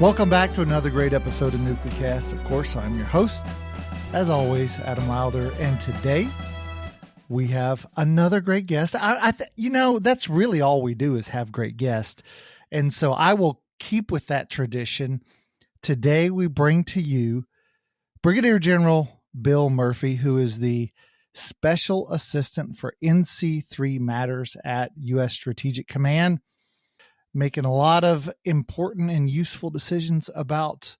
Welcome back to another great episode of NucleCast. Of course, I'm your host, as always, Adam Wilder, and today we have another great guest. That's really all we do is have great guests, and so I will keep with that tradition. Today we bring to you Brigadier General Bill Murphy, who is the Special Assistant for NC3 Matters at U.S. Strategic Command, making a lot of important and useful decisions about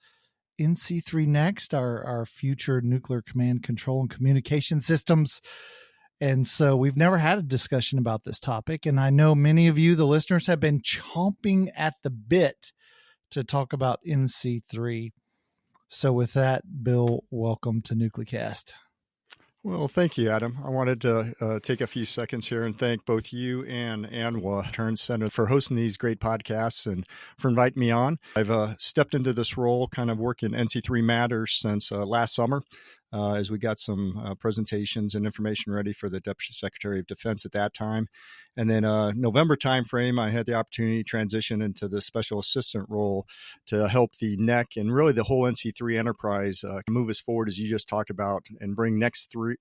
NC3 Next, our future nuclear command, control, and communication systems. And so we've never had a discussion about this topic. And I know many of you, the listeners, have been chomping at the bit to talk about NC3. So with that, Bill, welcome to NucleCast. Well, thank you, Adam. I wanted to take a few seconds here and thank both you and ANWA Deterrence Center for hosting these great podcasts and for inviting me on. I've stepped into this role, kind of working NC3 Matters since last summer, as we got some presentations and information ready for the Deputy Secretary of Defense at that time. And then November timeframe, I had the opportunity to transition into the Special Assistant role to help the NEC and really the whole NC3 enterprise move us forward, as you just talked about, and bring NC3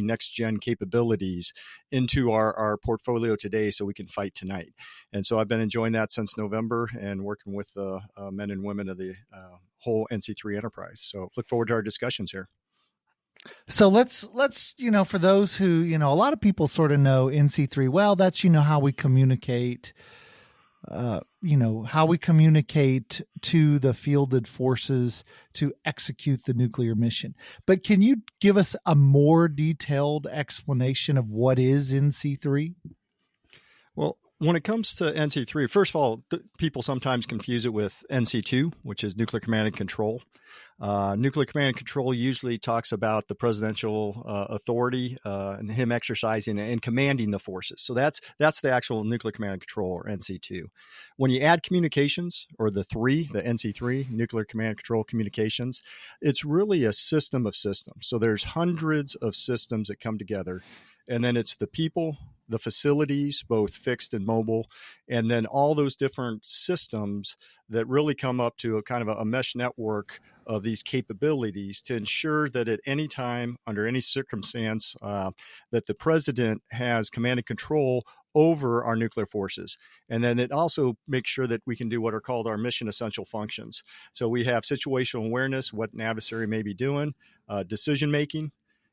next gen capabilities into our portfolio today so we can fight tonight. And so I've been enjoying that since November and working with the men and women of the whole NC3 enterprise. So look forward to our discussions here. So let's, for those who, a lot of people sort of know NC3, well, that's, how we communicate, how we communicate to the fielded forces to execute the nuclear mission. But can you give us a more detailed explanation of what is NC3? Well, when it comes to NC3, first of all, people sometimes confuse it with NC2, which is Nuclear Command and Control. Nuclear Command and Control usually talks about the presidential authority and him exercising and commanding the forces. So that's the actual Nuclear Command and Control, or NC2. When you add communications, or the NC3, Nuclear Command and Control Communications, it's really a system of systems. So there's hundreds of systems that come together, and then it's the people, the facilities, both fixed and mobile, and then all those different systems that really come up to a kind of a mesh network of these capabilities to ensure that at any time, under any circumstance, that the president has command and control over our nuclear forces. And then it also makes sure that we can do what are called our mission essential functions. So we have situational awareness, what an adversary may be doing, decision making.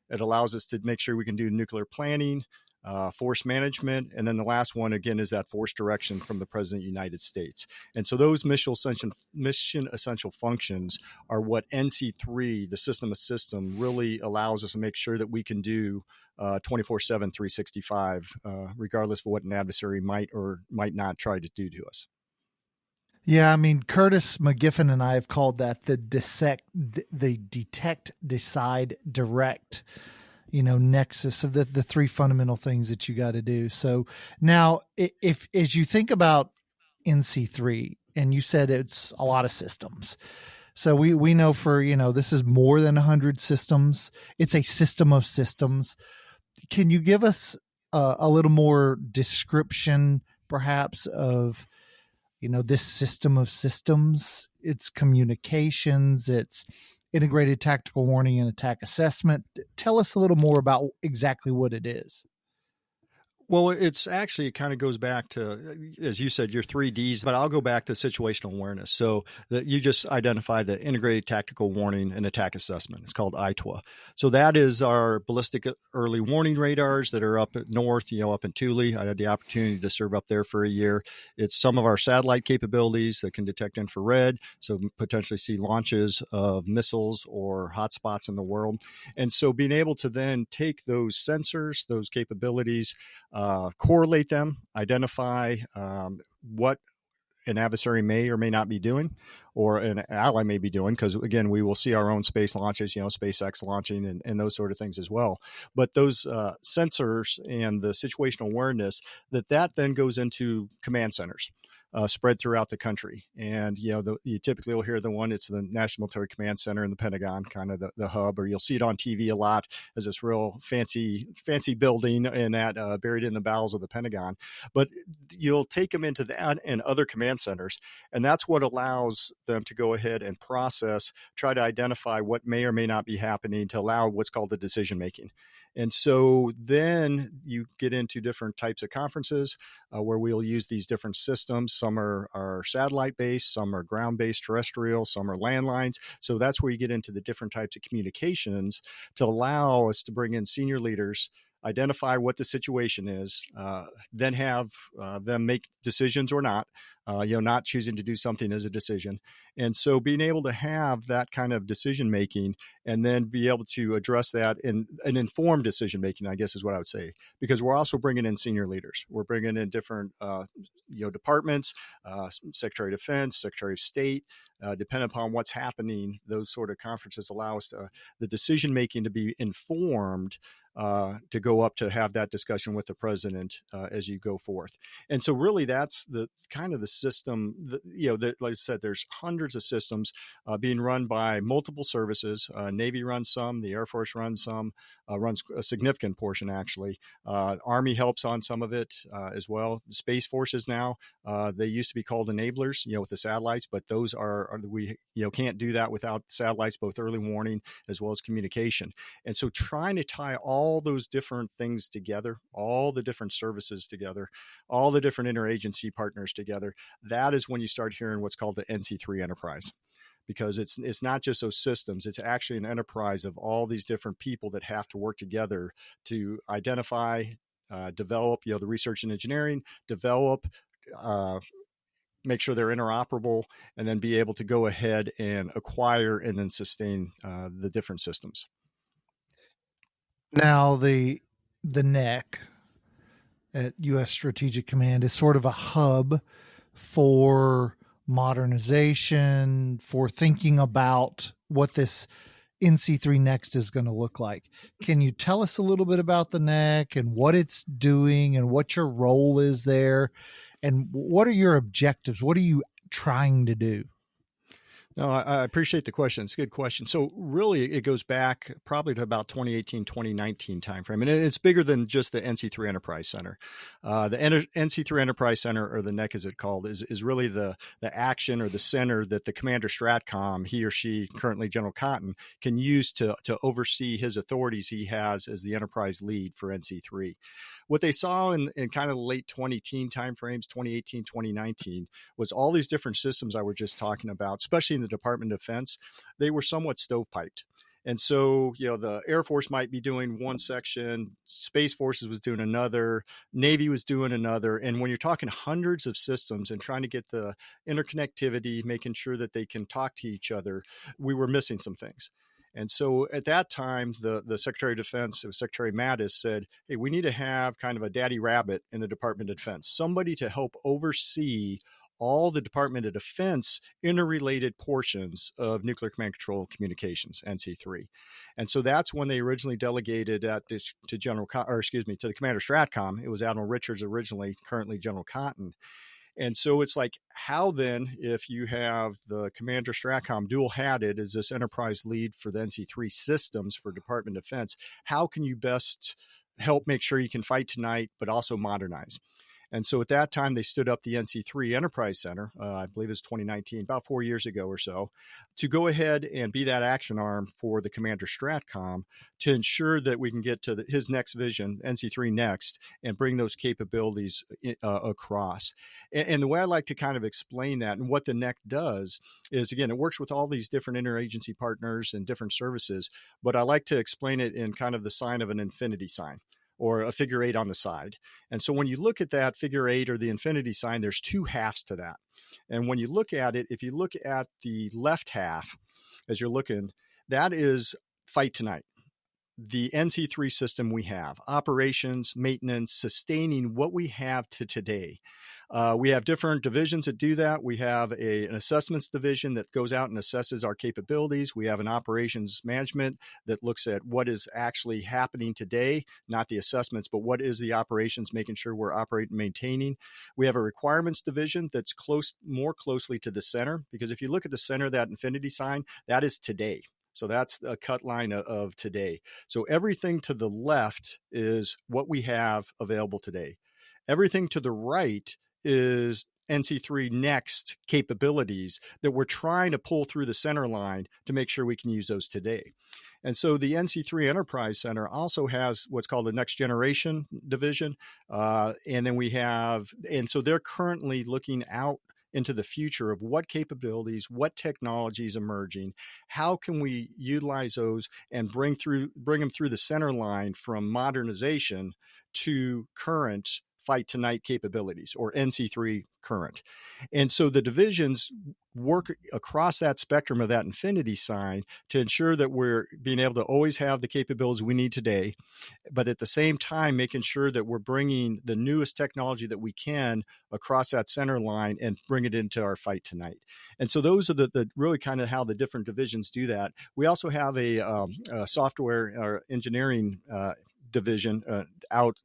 It allows us to make sure we can do nuclear planning, force management, and then the last one, again, is that force direction from the President of the United States. And so those mission essential functions are what NC3, the system of system, really allows us to make sure that we can do 24/7, 365, regardless of what an adversary might or might not try to do to us. Yeah, I mean, Curtis McGiffin and I have called that the detect, decide, direct, nexus of the three fundamental things that you got to do. So now, if as you think about NC3, and you said it's a lot of systems. So we know for, this is more than 100 systems. It's a system of systems. Can you give us a little more description, perhaps, of this system of systems? It's communications, it's integrated tactical warning and attack assessment. Tell us a little more about exactly what it is. Well, it kind of goes back to, as you said, your 3Ds, but I'll go back to situational awareness. So that you just identified the integrated tactical warning and attack assessment. It's called ITWA. So that is our ballistic early warning radars that are up at north, up in Thule. I had the opportunity to serve up there for a year. It's some of our satellite capabilities that can detect infrared, so potentially see launches of missiles or hotspots in the world. And so being able to then take those sensors, those capabilities, correlate them, identify what an adversary may or may not be doing, or an ally may be doing, because again, we will see our own space launches, SpaceX launching and those sort of things as well. But those sensors and the situational awareness, that then goes into command centers. spread throughout the country. And, you typically will hear the one, it's the National Military Command Center in the Pentagon, kind of the hub, or you'll see it on TV a lot as this real fancy building and that buried in the bowels of the Pentagon. But you'll take them into that and other command centers, and that's what allows them to go ahead and process, try to identify what may or may not be happening to allow what's called the decision making. And so then you get into different types of conferences where we'll use these different systems. Some are satellite based, some are ground based terrestrial, some are landlines. So that's where you get into the different types of communications to allow us to bring in senior leaders, identify what the situation is, then have them make decisions or not, not choosing to do something as a decision. And so being able to have that kind of decision making and then be able to address that in an informed decision making, I guess is what I would say, because we're also bringing in senior leaders. We're bringing in different departments, Secretary of Defense, Secretary of State, depending upon what's happening. Those sort of conferences allow us the decision making to be informed, to go up to have that discussion with the president as you go forth. And so really that's the kind of the system that, like I said, there's hundreds of systems being run by multiple services. Navy runs some, the Air Force runs some, runs a significant portion actually. Army helps on some of it as well. The Space Forces now, they used to be called enablers, with the satellites, but those we can't do that without satellites, both early warning as well as communication. And so trying to tie all those different things together, all the different services together, all the different interagency partners together, that is when you start hearing what's called the NC3 Enterprise. Because it's not just those systems, it's actually an enterprise of all these different people that have to work together to identify, develop, the research and engineering, develop, make sure they're interoperable, and then be able to go ahead and acquire and then sustain the different systems. Now, the NEC at U.S. Strategic Command is sort of a hub for modernization, for thinking about what this NC3 Next is going to look like. Can you tell us a little bit about the NEC and what it's doing and what your role is there? And what are your objectives? What are you trying to do? No, I appreciate the question. It's a good question. So really, it goes back probably to about 2018, 2019 timeframe. And it's bigger than just the NC3 Enterprise Center. The NC3 Enterprise Center, or the NEC as it's called, is really the action or the center that the Commander Stratcom, he or she, currently General Cotton, can use to oversee his authorities he has as the enterprise lead for NC3. What they saw in kind of the late 2010 timeframes, 2018, 2019, was all these different systems I was just talking about, especially in the Department of Defense, they were somewhat stovepiped. And so, the Air Force might be doing one section, Space Forces was doing another, Navy was doing another. And when you're talking hundreds of systems and trying to get the interconnectivity, making sure that they can talk to each other, we were missing some things. And so at that time, the Secretary of Defense, Secretary Mattis, said, hey, we need to have kind of a daddy rabbit in the Department of Defense, somebody to help oversee all the Department of Defense interrelated portions of nuclear command control communications, NC3. And so that's when they originally delegated to the Commander Stratcom. It was Admiral Richards originally, currently General Cotton. And so it's like, how then, if you have the Commander Stratcom dual-hatted as this enterprise lead for the NC3 systems for Department of Defense, how can you best help make sure you can fight tonight, but also modernize? And so at that time, they stood up the NC3 Enterprise Center, I believe it was 2019, about 4 years ago or so, to go ahead and be that action arm for the Commander Stratcom to ensure that we can get to his next vision, NC3 Next, and bring those capabilities across. And the way I like to kind of explain that and what the NEC does is, again, it works with all these different interagency partners and different services, but I like to explain it in kind of the sign of an infinity sign, or a figure 8 on the side. And so when you look at that figure 8 or the infinity sign, there's two halves to that. And when you look at it, if you look at the left half, as you're looking, that is fight tonight. the NC3 system we have, operations, maintenance, sustaining what we have to today. We have different divisions that do that. We have an assessments division that goes out and assesses our capabilities. We have an operations management that looks at what is actually happening today, not the assessments, but what is the operations, making sure we're operating, maintaining. We have a requirements division that's more closely to the center, because if you look at the center of that infinity sign, that is today. So that's a cut line of today. So everything to the left is what we have available today. Everything to the right is NC3 Next capabilities that we're trying to pull through the center line to make sure we can use those today. And so the NC3 Enterprise Center also has what's called the Next Generation Division. And so they're currently looking out into the future of what capabilities, what technologies emerging, how can we utilize those and bring them through the center line from modernization to current fight tonight capabilities, or NC3 current. And so the divisions work across that spectrum of that infinity sign to ensure that we're being able to always have the capabilities we need today, but at the same time making sure that we're bringing the newest technology that we can across that center line and bring it into our fight tonight. And so those are the really kind of how the different divisions do that. We also have a software or engineering division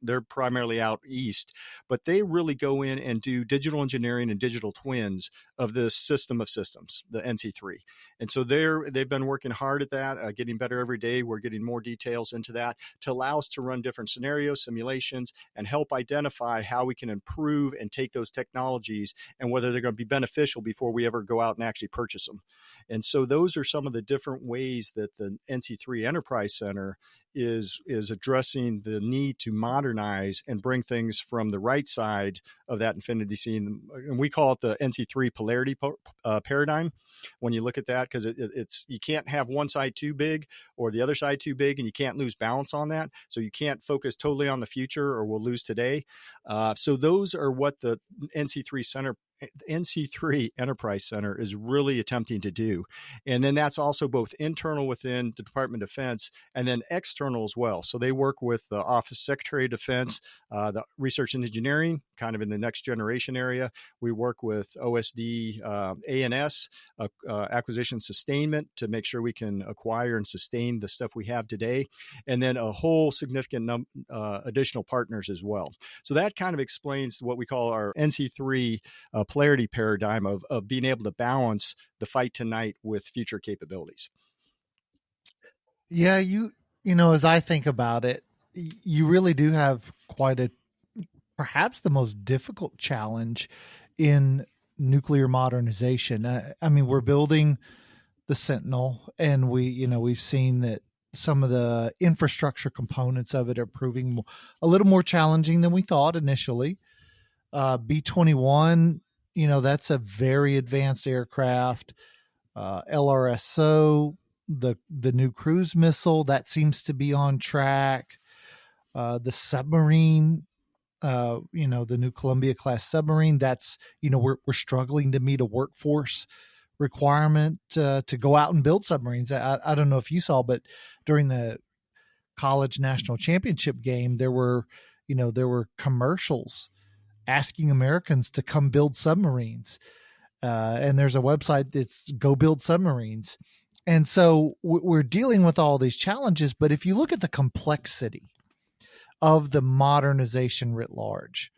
they're primarily out east, but they really go in and do digital engineering and digital twins of this system of systems, the NC3. And so they've been working hard at that, getting better every day. We're getting more details into that to allow us to run different scenarios, simulations, and help identify how we can improve and take those technologies and whether they're going to be beneficial before we ever go out and actually purchase them. And so those are some of the different ways that the NC3 Enterprise Center is addressing the need to modernize and bring things from the right side of that infinity scene. And we call it the NC3 polarity paradigm when you look at that, because it's you can't have one side too big or the other side too big, and you can't lose balance on that. So you can't focus totally on the future or we'll lose today. So those are what the NC3 Enterprise Center is really attempting to do. And then that's also both internal within the Department of Defense and then external as well. So they work with the Office Secretary of Defense, the Research and Engineering, kind of in the next generation area. We work with OSD A&S, acquisition sustainment, to make sure we can acquire and sustain the stuff we have today. And then a whole significant additional partners as well. So that kind of explains what we call our NC3 polarity paradigm of being able to balance the fight tonight with future capabilities. Yeah, you know, as I think about it, you really do have perhaps the most difficult challenge in nuclear modernization. I mean, we're building the Sentinel, and we've seen that some of the infrastructure components of it are proving a little more challenging than we thought initially. B-21, that's a very advanced aircraft. LRSO, the new cruise missile, that seems to be on track. The submarine, the new Columbia class submarine, that's, we're struggling to meet a workforce requirement to go out and build submarines. I don't know if you saw, but during the college national championship game, there were commercials asking Americans to come build submarines. And there's a website that's Go Build Submarines. And so we're dealing with all these challenges. But if you look at the complexity of the modernization writ large,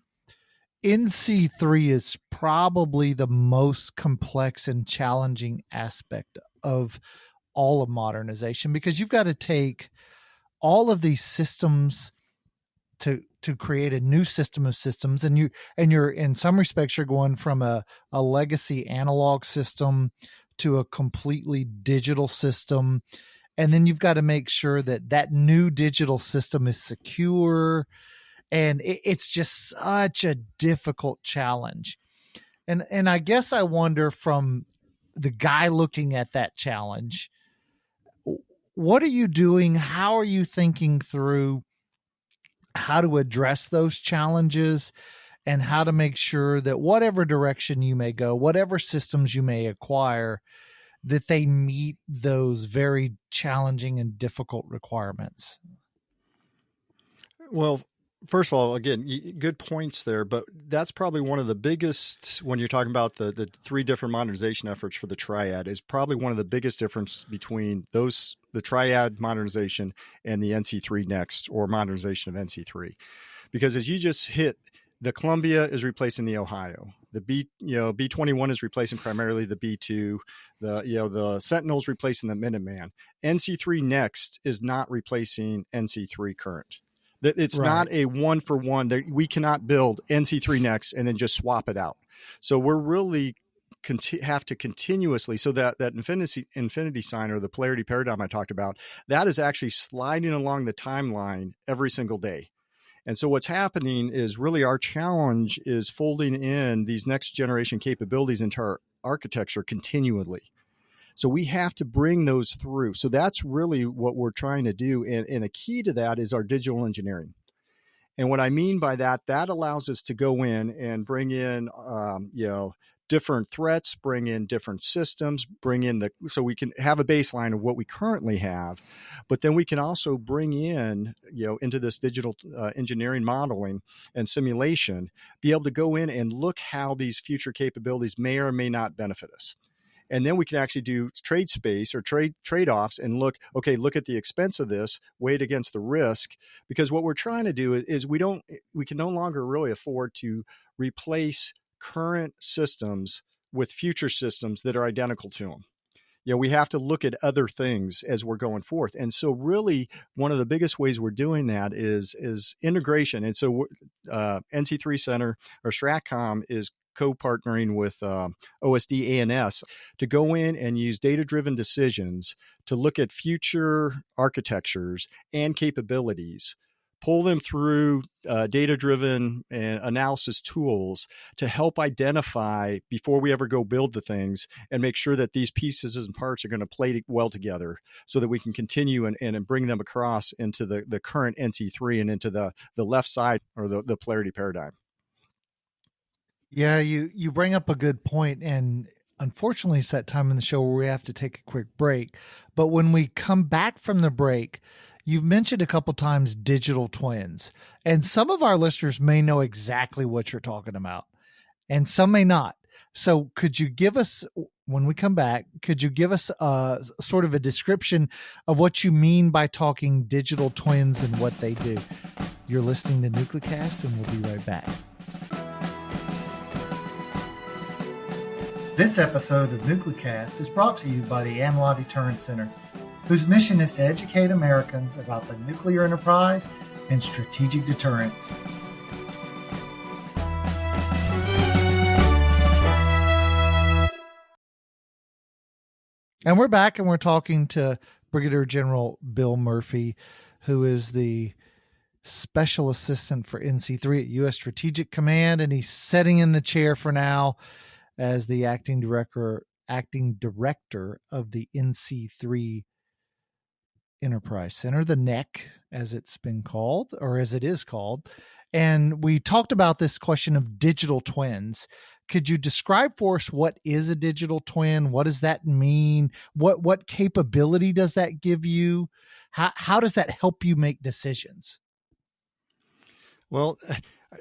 NC3 is probably the most complex and challenging aspect of all of modernization, because you've got to take all of these systems to create a new system of systems. And you're in some respects, you're going from a legacy analog system to a completely digital system. And then you've got to make sure that new digital system is secure. And it's just such a difficult challenge. And I guess I wonder, from the guy looking at that challenge, what are you doing? How are you thinking through how to address those challenges and how to make sure that whatever direction you may go, whatever systems you may acquire, that they meet those very challenging and difficult requirements? Well, first of all, again, good points there, but that's probably one of the biggest, when you're talking about the three different modernization efforts for the triad, is probably one of the biggest difference between the triad modernization and the NC3 next, or modernization of NC3. Because as you just hit, the Columbia is replacing the Ohio. The B-21 is replacing primarily the B-2. The Sentinel's replacing the Minuteman. NC3 next is not replacing NC3 current. It's not a one for one. We cannot build NC3 next and then just swap it out. So we're really have to continuously, so that infinity sign, or the polarity paradigm I talked about, that is actually sliding along the timeline every single day. And so what's happening is really our challenge is folding in these next generation capabilities into our architecture continually. So we have to bring those through. So that's really what we're trying to do. And a key to that is our digital engineering. And what I mean by that allows us to go in and bring in, different threats, bring in different systems, so we can have a baseline of what we currently have, but then we can also bring in, into this digital engineering modeling and simulation, be able to go in and look how these future capabilities may or may not benefit us. And then we can actually do trade space or trade-offs and look at the expense of this, weigh it against the risk, because what we're trying to do is we can no longer really afford to replace current systems with future systems that are identical to them. We have to look at other things as we're going forth. And so really one of the biggest ways we're doing that is integration. And so NC3 Center, or STRATCOM, is co-partnering with OSD ANS to go in and use data-driven decisions to look at future architectures and capabilities, pull them through data-driven analysis tools to help identify before we ever go build the things, and make sure that these pieces and parts are going to play well together so that we can continue and bring them across into the current NC3 and into the left side, or the polarity paradigm. Yeah, you bring up a good point, and unfortunately it's that time in the show where we have to take a quick break. But when we come back from the break, you've mentioned a couple times digital twins, and some of our listeners may know exactly what you're talking about, and some may not. So could you give us, when we come back, sort of a description of what you mean by talking digital twins and what they do? You're listening to NucleCast, and we'll be right back. This episode of NucleCast is brought to you by the AMLA Deterrence Center, whose mission is to educate Americans about the nuclear enterprise and strategic deterrence. And we're back, and we're talking to Brigadier General Bill Murphy, who is the Special Assistant for NC3 at U.S. Strategic Command, and he's sitting in the chair for now as the acting director of the NC3 Enterprise Center, the NEC, as it's been called, or as it is called. And we talked about this question of digital twins. Could you describe for us what is a digital twin? What does that mean? What capability does that give you? How does that help you make decisions? Well,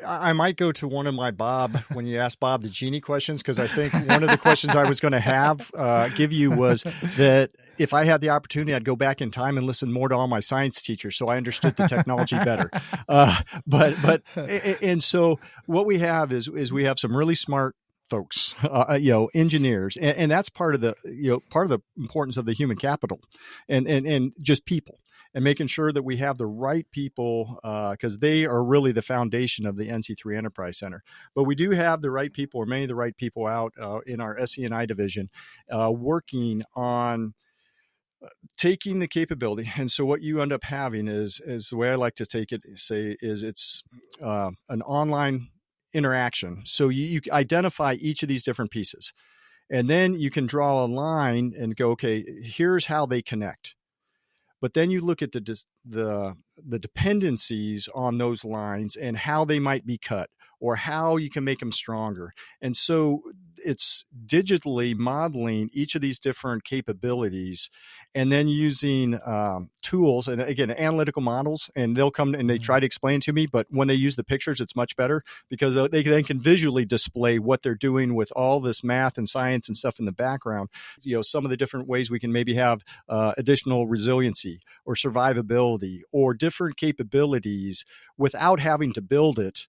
I might go to one of my Bob, when you ask Bob the Genie questions, because I think one of the questions I was going to give you was that if I had the opportunity, I'd go back in time and listen more to all my science teachers, so I understood the technology better. And so what we have is we have some really smart folks, engineers, and that's part of the importance of the human capital, and just people. And making sure that we have the right people, because they are really the foundation of the NC3 Enterprise Center. But we do have the right people, or many of the right people, out in our SE&I division, working on taking the capability. And so what you end up having is the way I like to say it's an online interaction. So you identify each of these different pieces, and then you can draw a line and go, okay, here's how they connect. But then you look at the dependencies on those lines and how they might be cut, or how you can make them stronger. And so it's digitally modeling each of these different capabilities, and then using tools, and again, analytical models, and they'll come and they try to explain to me, but when they use the pictures, it's much better because they then can visually display what they're doing with all this math and science and stuff in the background. Some of the different ways we can maybe have additional resiliency or survivability or different capabilities without having to build it.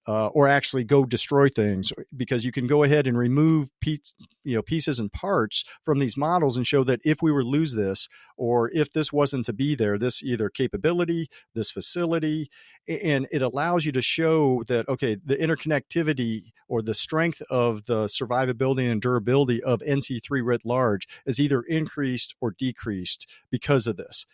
Or actually go destroy things, because you can go ahead and remove pieces and parts from these models and show that if we were to lose this, or if this wasn't to be there, this either capability, this facility, and it allows you to show that, okay, the interconnectivity or the strength of the survivability and durability of NC3 writ large is either increased or decreased because of this.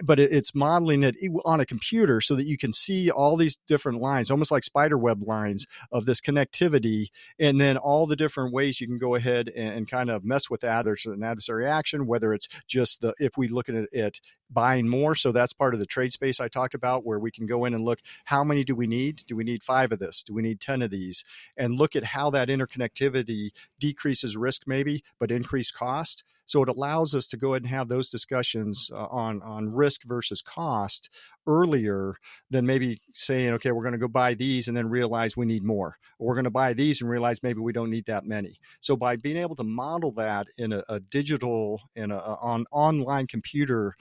But it's modeling it on a computer so that you can see all these different lines, almost like spider web lines of this connectivity, and then all the different ways you can go ahead and kind of mess with that. There's an adversary action, whether it's just if we look at it buying more. So that's part of the trade space I talked about, where we can go in and look, how many do we need? Do we need 5 of this? Do we need 10 of these? And look at how that interconnectivity decreases risk maybe, but increase cost. So it allows us to go ahead and have those discussions on risk versus cost earlier than maybe saying, okay, we're going to go buy these and then realize we need more. Or we're going to buy these and realize maybe we don't need that many. So by being able to model that in a digital and on online computer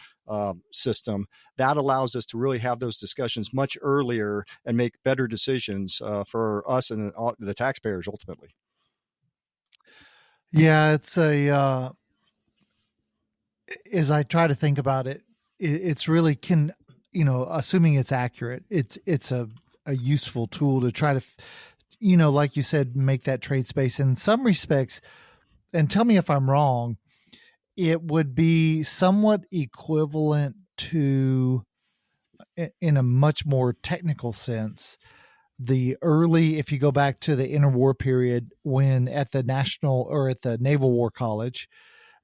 system, that allows us to really have those discussions much earlier and make better decisions for us and the taxpayers ultimately. Yeah, it's as I try to think about it, it's really assuming it's accurate, it's a useful tool to try to, like you said, make that trade space in some respects. And tell me if I'm wrong, it would be somewhat equivalent to, in a much more technical sense, if you go back to the interwar period, when at the Naval War College,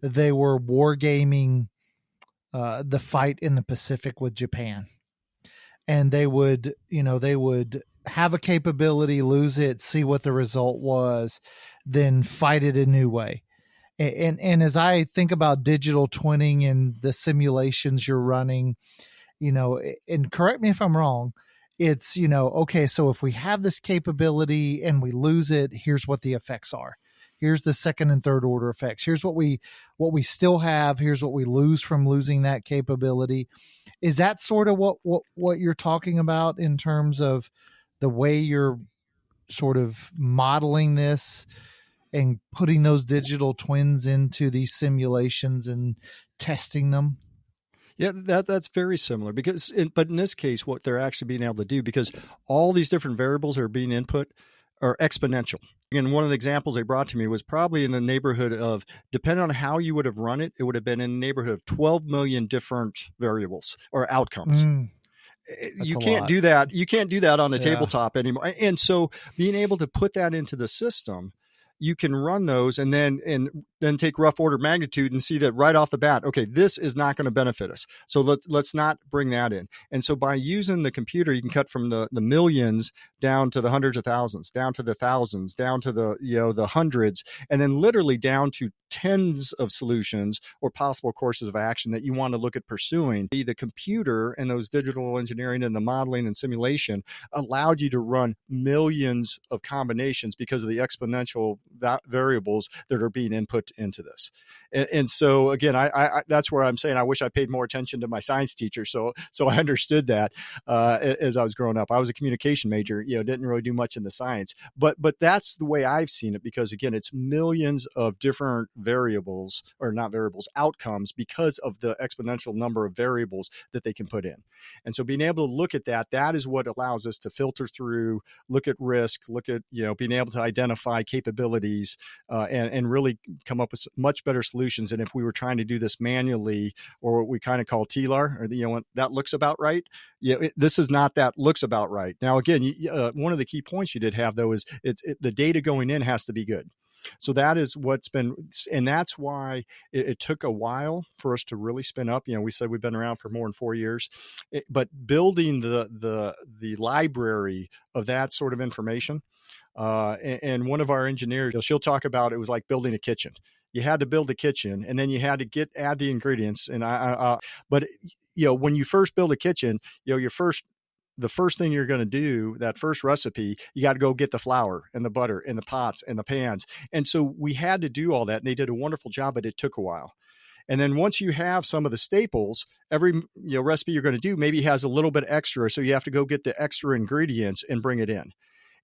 they were wargaming the fight in the Pacific with Japan. And they would have a capability, lose it, see what the result was, then fight it a new way. And as I think about digital twinning and the simulations you're running, and correct me if I'm wrong, it's, okay, so if we have this capability and we lose it, here's what the effects are. Here's the second and third order effects. Here's what we still have. Here's what we lose from losing that capability. Is that sort of what you're talking about in terms of the way you're sort of modeling this and putting those digital twins into these simulations and testing them? Yeah, that's very similar but in this case, what they're actually being able to do, because all these different variables are being input, are exponential. And one of the examples they brought to me was probably in the neighborhood of, depending on how you would have run it, it would have been in the neighborhood of 12 million different variables or outcomes. You can't do that. You can't do that on a tabletop anymore. And so being able to put that into the system, you can run those and then take rough order magnitude and see that right off the bat, okay, this is not going to benefit us. So let's not bring that in. And so by using the computer, you can cut from the millions down to the hundreds of thousands, down to the thousands, down to the hundreds, and then literally down to tens of solutions or possible courses of action that you want to look at pursuing. The computer and those digital engineering and the modeling and simulation allowed you to run millions of combinations because of the exponential variables that are being input into this. And so again, I that's where I'm saying I wish I paid more attention to my science teacher, so I understood that as I was growing up. I was a communication major, didn't really do much in the science, but that's the way I've seen it, because again, it's millions of different variables, or not variables, outcomes, because of the exponential number of variables that they can put in. And so being able to look at that is what allows us to filter through, look at risk, look at, being able to identify capabilities, and really come up with much better solutions than if we were trying to do this manually, or what we kind of call TLAR, or that looks about right. This is not that looks about right. Now, again, one of the key points you did have, though, is the data going in has to be good. So that is what's been, and that's why it took a while for us to really spin up. We said we've been around for more than 4 years, but building the library of that sort of information. And one of our engineers, she'll talk about it was like building a kitchen. You had to build a kitchen, and then you had to add the ingredients. And but when you first build a kitchen, the first thing you're going to do, that first recipe, you got to go get the flour and the butter and the pots and the pans. And so we had to do all that, and they did a wonderful job, but it took a while. And then once you have some of the staples, every recipe you're going to do maybe has a little bit extra, so you have to go get the extra ingredients and bring it in.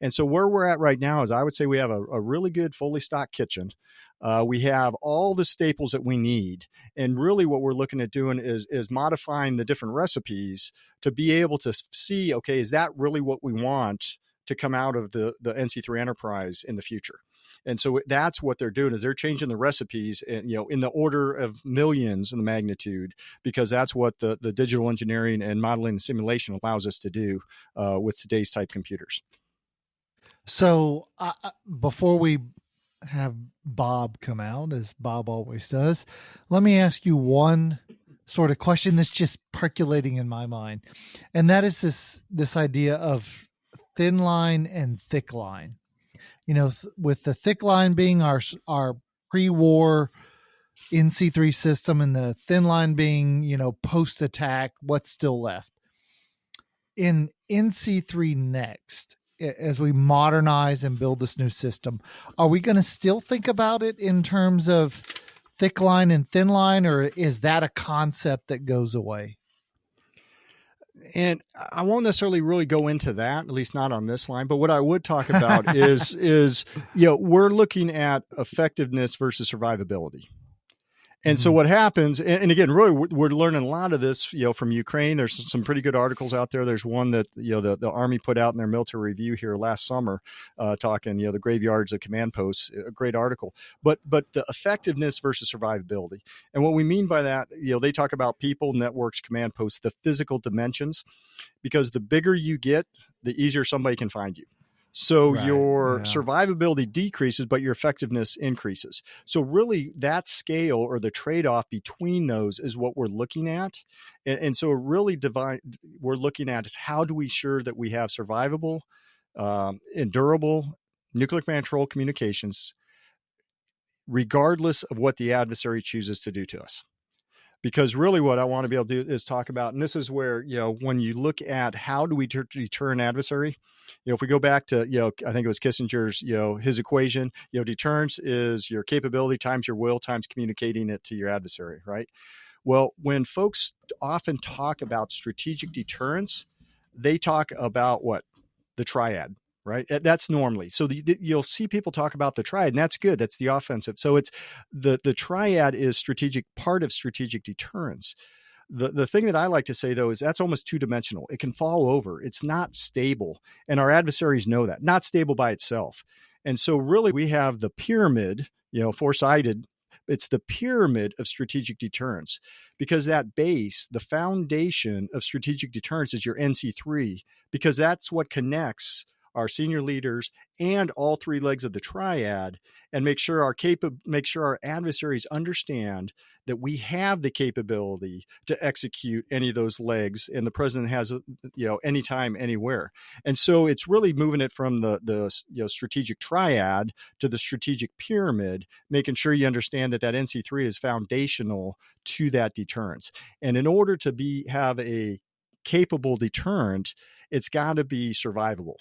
And so where we're at right now is I would say we have a really good fully stocked kitchen. We have all the staples that we need. And really what we're looking at doing is modifying the different recipes to be able to see, okay, is that really what we want to come out of the NC3 Enterprise in the future? And so that's what they're doing, is they're changing the recipes and, in the order of millions in the magnitude, because that's what the digital engineering and modeling and simulation allows us to do with today's type computers. So before we have Bob come out, as Bob always does, let me ask you one sort of question that's just percolating in my mind. And that is this idea of thin line and thick line. With the thick line being our pre-war NC3 system, and the thin line being, post-attack, what's still left. In NC3 next, as we modernize and build this new system, are we going to still think about it in terms of thick line and thin line, or is that a concept that goes away? And I won't necessarily really go into that, at least not on this line. But what I would talk about is we're looking at effectiveness versus survivability. And so what happens, and again, really, we're learning a lot of this, from Ukraine. There's some pretty good articles out there. There's one that, the Army put out in their military review here last summer, talking, the graveyards of command posts, a great article. But the effectiveness versus survivability. And what we mean by that, they talk about people, networks, command posts, the physical dimensions, because the bigger you get, the easier somebody can find you. So your survivability decreases, but your effectiveness increases. So really that scale, or the trade-off between those, is what we're looking at. And so really we're looking at is how do we ensure that we have survivable, and durable nuclear command control communications, regardless of what the adversary chooses to do to us. Because really what I want to be able to do is talk about, and this is where, when you look at how do we deter an adversary, if we go back to, I think it was Kissinger's, his equation, deterrence is your capability times your will times communicating it to your adversary, right? Well, when folks often talk about strategic deterrence, they talk about what? The triad. Right. That's normally. So you'll see people talk about the triad, and that's good. That's the offensive. So it's the triad is part of strategic deterrence. The thing that I like to say, though, is that's almost two-dimensional. It can fall over. It's not stable. And our adversaries know that. Not stable by itself. And so really we have the pyramid, four-sided. It's the pyramid of strategic deterrence, because that base, the foundation of strategic deterrence, is your NC3, because that's what connects our senior leaders and all three legs of the triad, and make sure our adversaries understand that we have the capability to execute any of those legs, and the president has, anytime, anywhere. And so it's really moving it from the strategic triad to the strategic pyramid, making sure you understand that NC3 is foundational to that deterrence. And in order to have a capable deterrent, it's got to be survivable.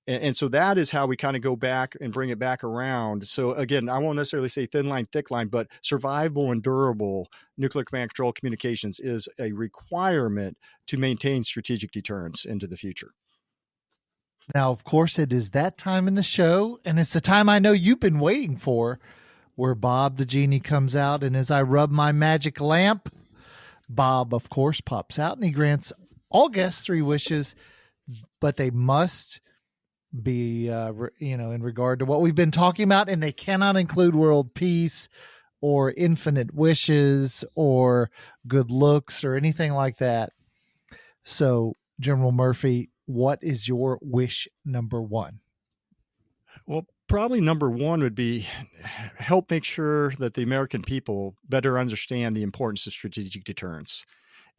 And so that is how we kind of go back and bring it back around. So again, I won't necessarily say thin line, thick line, but survivable and durable nuclear command control communications is a requirement to maintain strategic deterrence into the future. Now, of course, it is that time in the show, and it's the time I know you've been waiting for, where Bob the Genie comes out, and as I rub my magic lamp, Bob, of course, pops out, and he grants all guests 3 wishes, but they must be, in regard to what we've been talking about, and they cannot include world peace or infinite wishes or good looks or anything like that. So, General Murphy, what is your wish number 1? Well, probably number one would be help make sure that the American people better understand the importance of strategic deterrence.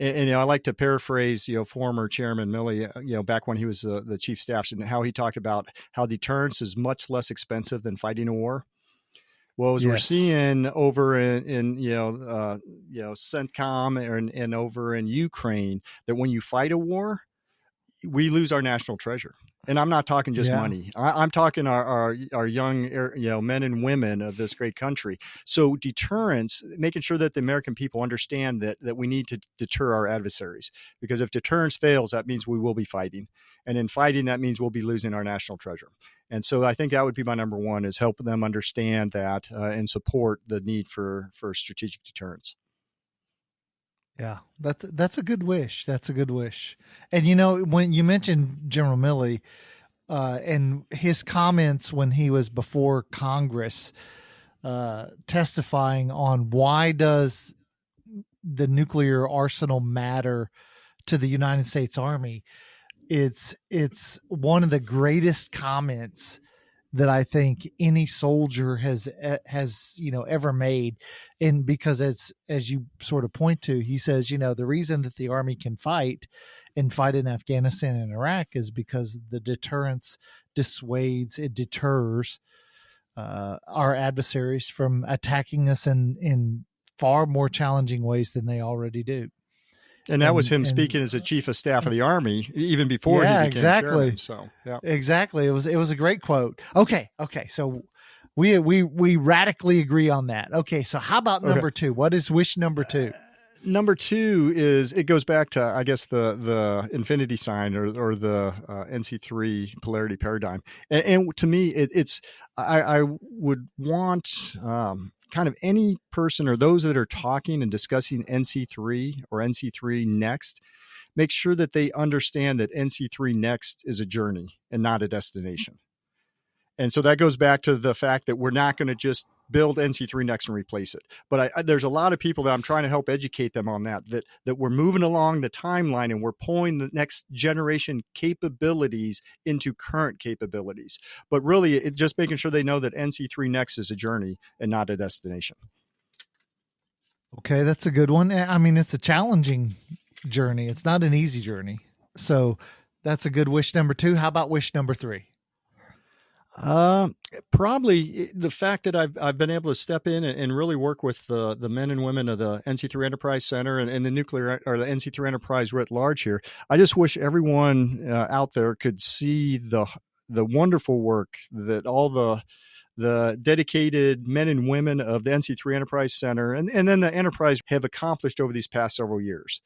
And I like to paraphrase, former Chairman Milley, back when he was the chief staff, and how he talked about how deterrence is much less expensive than fighting a war. Well, as we're seeing over in CENTCOM and over in Ukraine, that when you fight a war, we lose our national treasure. And I'm not talking just money. I'm talking our young, men and women of this great country. So deterrence, making sure that the American people understand that we need to deter our adversaries, because if deterrence fails, that means we will be fighting. And in fighting, that means we'll be losing our national treasure. And so I think that would be my number one, is help them understand that and support the need for strategic deterrence. Yeah, that's a good wish. That's a good wish. And when you mentioned General Milley and his comments when he was before Congress, testifying on why does the nuclear arsenal matter to the United States Army, it's one of the greatest comments that I think any soldier has ever made. And because as you sort of point to, he says, the reason that the Army can fight in Afghanistan and Iraq is because the deterrence dissuades, it deters our adversaries from attacking us in far more challenging ways than they already do. And that was him speaking as a chief of staff of the Army, even before he became chairman. So, exactly. It was a great quote. Okay. So we radically agree on that. Okay. So how about number two? What is wish number two? Number two is, it goes back to, I guess, the infinity sign or the NC3 polarity paradigm. And to me, I would want kind of any person or those that are talking and discussing NC3 or NC3 Next, make sure that they understand that NC3 Next is a journey and not a destination. And so that goes back to the fact that we're not going to just build NC3 Next and replace it. But there's a lot of people that I'm trying to help educate them on that we're moving along the timeline and we're pulling the next generation capabilities into current capabilities. But really, it's just making sure they know that NC3 Next is a journey and not a destination. Okay, that's a good one. I mean, it's a challenging journey. It's not an easy journey. So that's a good wish number two. How about wish number three? Probably the fact that I've been able to step in and really work with the men and women of the NC3 Enterprise Center and the nuclear or the NC3 Enterprise writ large here. I just wish everyone out there could see the wonderful work that all the dedicated men and women of the NC3 Enterprise Center and then the Enterprise have accomplished over these past several years.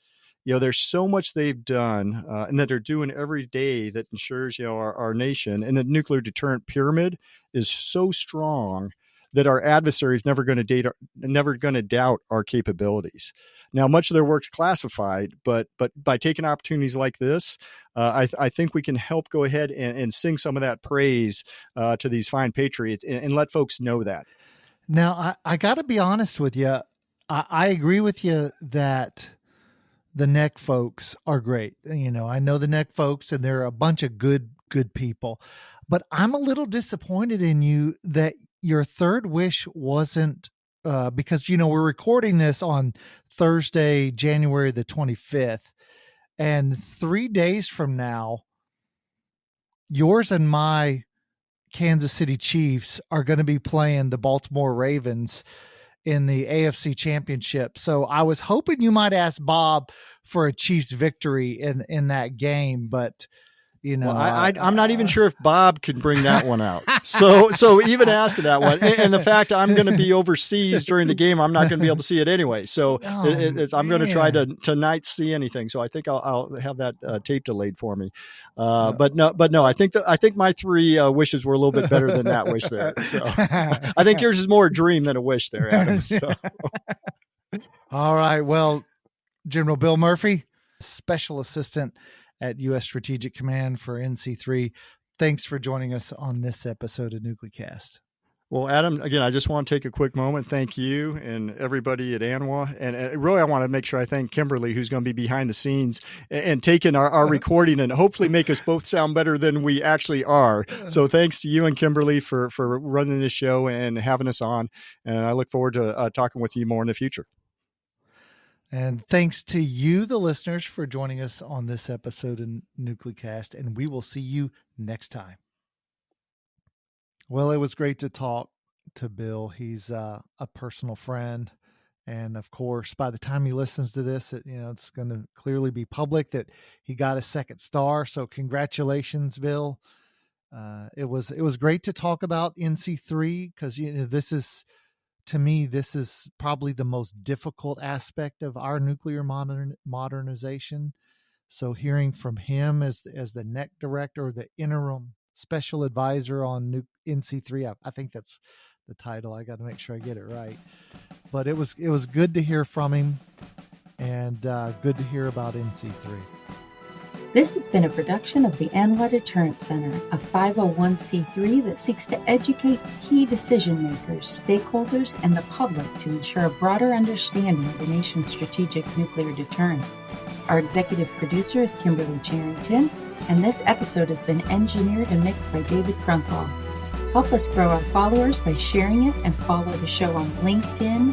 There's so much they've done and that they're doing every day that ensures, our nation, and the nuclear deterrent pyramid is so strong that our adversaries never going to doubt our capabilities. Now, much of their work's classified, but by taking opportunities like this, I think we can help go ahead and sing some of that praise to these fine patriots and let folks know that. Now, I got to be honest with you. I agree with you that the NEC folks are great. I know the NEC folks, and they're a bunch of good people. But I'm a little disappointed in you that your third wish wasn't because we're recording this on Thursday, January the 25th, and 3 days from now, yours and my Kansas City Chiefs are going to be playing the Baltimore Ravens in the AFC Championship. So I was hoping you might ask Bob for a Chiefs victory in that game, but well, I'm not even sure if Bob can bring that one out. So even asking that one, and the fact I'm going to be overseas during the game, I'm not going to be able to see it anyway. So I'm going to try to not see anything. So I think I'll have that tape delayed for me. But no, I think my three wishes were a little bit better than that wish there. So I think yours is more a dream than a wish there, Adam. So. All right. Well, General Bill Murphy, Special Assistant at U.S. Strategic Command for NC3. Thanks for joining us on this episode of NucleCast. Well, Adam, again, I just want to take a quick moment. Thank you and everybody at ANWA. And really, I want to make sure I thank Kimberly, who's going to be behind the scenes and taking our recording and hopefully make us both sound better than we actually are. So thanks to you and Kimberly for running this show and having us on. And I look forward to talking with you more in the future. And thanks to you, the listeners, for joining us on this episode of NucleCast. And we will see you next time. Well, it was great to talk to Bill. He's a personal friend. And of course, by the time he listens to this, it's going to clearly be public that he got a second star. So congratulations, Bill. It was great to talk about NC3 because, this is probably the most difficult aspect of our nuclear modernization. So hearing from him as the NEC director, the interim special advisor on NC3. I think that's the title. I got to make sure I get it right. But it was good to hear from him, and good to hear about NC3. This has been a production of the ANWA Deterrence Center, a 501c3 that seeks to educate key decision makers, stakeholders, and the public to ensure a broader understanding of the nation's strategic nuclear deterrent. Our executive producer is Kimberly Charrington, and this episode has been engineered and mixed by David Krunthal. Help us grow our followers by sharing it and follow the show on LinkedIn,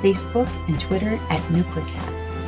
Facebook, and Twitter at NucleCast.